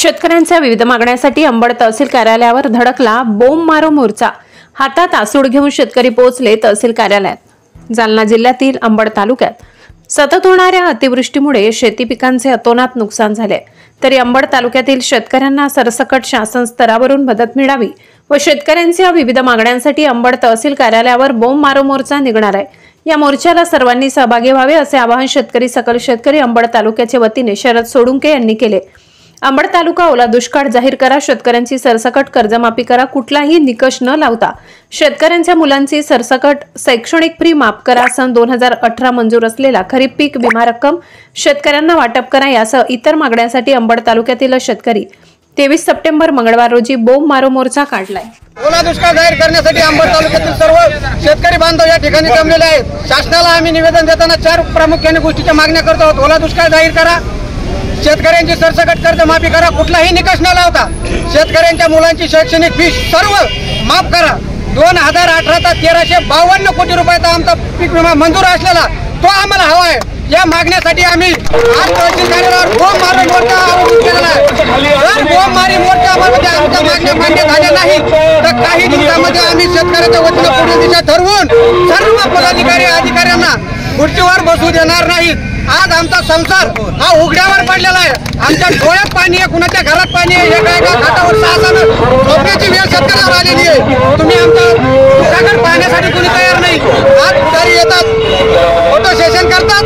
शेतकऱ्यांच्या विविध मागण्यांसाठी अंबड तहसील कार्यालयावर धडकला बोंब मारो मोर्चा। हातात आसूड घेऊन शेतकरी पोहोचले तहसील कार्यालयात। जालना जिल्ह्यातील अंबड तालुक्यात सतत होणाऱ्या अतिवृष्टीमुळे शेती पिकांचे अतोनात नुकसान झाले, तरी अंबड तालुक्यातील शेतकऱ्यांना सरसकट शासन स्तरावरून मदत मिळावी व शेतकऱ्यांच्या विविध मागण्यांसाठी अंबड तहसील कार्यालयावर बोंब मारो मोर्चा निघणार आहे। या मोर्चाला सर्वांनी सहभागी व्हावे असे आवाहन शेतकरी सकल शेतकरी अंबड तालुक्याच्या वतीने शरद सोडुंके यांनी केले। अंबड तालुका ओला दुष्काळ जाहीर करा, शेतकऱ्यांची सरसकट कर्जमाफी करा, कुठलाही निकष न लावता शेतकऱ्यांच्या मुलांची सरसकट शैक्षणिक फी माफ करा, सन 2018 मंजूर असलेला खरीप पीक विमा रक्कम शेतकऱ्यांना वाटप करा यासह इतर मागण्यांसाठी अंबड तालुक्यातील शेतकरी 23 सप्टेंबर मंगळवार रोजी बोंब मारो मोर्चा काढलाय। ओला दुष्काळ जाहीर करण्यासाठी अंबड तालुक्यातील सर्व शेतकरी बांधव या ठिकाणी जमलेले आहेत। शासनाला आम्ही निवेदन देताना 4 प्रामुख्याने गोष्टीच्या मागण्या करत आहोत। ओला दुष्काळ जाहीर करा, शेतकऱ्यांची सरसकट कर्जमाफी करा, कुठलाही निकष न लावता शेतकऱ्यांच्या मुलांची शैक्षणिक फी सर्व माफ करा। 2018 चा 1352 कोटी रुपयाचा आमचा पीक विमा मंजूर असलेला तो आम्हाला हवा आहे। या मागण्यासाठी आम्ही आज तहसील कार्यालयावर बोंब मारो मोर्चा आयोजित केलेला आहे। जर बोंब मारी मोर्चामध्ये आमच्या मागण्या मान्य झाल्या नाही तर काही दिवसांमध्ये आम्ही शेतकऱ्याच्या वतीने पुढील दिशा ठरवून सर्व पदाधिकारी अधिकाऱ्यांना खुर्चीवर बसू देणार नाहीत। आज आमचा संसार हा उघड्यावर पडलेला आहे। आमच्या डोळ्यात पाणी आहे, कुणाच्या घरात पाणी आहे, एका खाटावर 6 जण झोपण्याची वेळ शेतकऱ्यावर आलेली आहे। तुम्ही आमचा जागर पाहण्यासाठी कुणी तयार नाही। आज पुढारी येतात, फोटो सेशन करतात,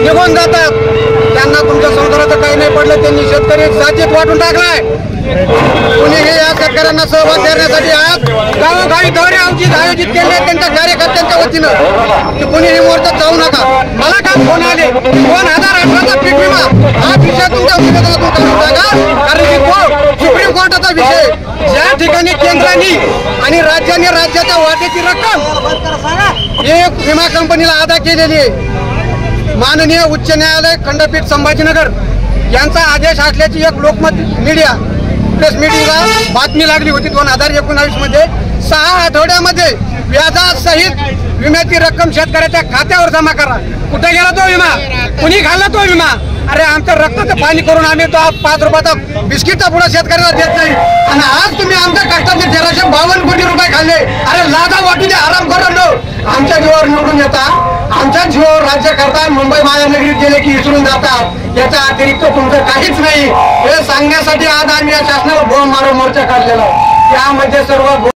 निघून जातात। त्यांना तुमच्या संसाराचं काही नाही पडलं, त्यांनी शेतकरी साजेत वाटून टाकलाय। कुणीही या शेतकऱ्यांना सहभाग देण्यासाठी आज गावोगावी दौरे आयोजित केले त्यांच्या कार्यकर्त्यांच्या वतीनं की कुणीही मोर्चात जाऊ नका। मला काय फोन आले 2018 चा पीक विमा हा विषय तुमच्या निवेदनातून काढून टाका, कारण की सुप्रीम कोर्टाचा विषय ज्या ठिकाणी केंद्राने आणि राज्याने राज्याच्या वाटेची रक्कम एक विमा कंपनीला अदा केलेली आहे। माननीय उच्च न्यायालय खंडपीठ संभाजीनगर यांचा आदेश असल्याची एक लोकमत मीडिया प्रेस मीडियाला बातमी लागली होती। 2019 मध्ये 6 आठवड्यामध्ये व्याजासहित विम्याची रक्कम शेतकऱ्याच्या खात्यावर जमा करा। कुठे गेला तो विमा? कुणी खाल्ला तो विमा? अरे आमचं रक्ताचं पाणी करून आम्ही तो 5 रुपयाचा बिस्किटचा पुढा शेतकऱ्याला देत नाही आणि आज तुम्ही आमच्या कष्टाचे 1352 कोटी रुपये खाल्ले। अरे लाजा वाटू द्या, आराम करून लो। आमच्या जीवावर निवडून येता, आमच्या जीवावर राज्य करता, मुंबई महानगरीत गेले की विसरून जातात। याच्या अतिरिक्त तुमचं काहीच नाही हे सांगण्यासाठी आज आम्ही या शासनाला बोंब मारो मोर्चा काढलेला आहे। यामध्ये सर्व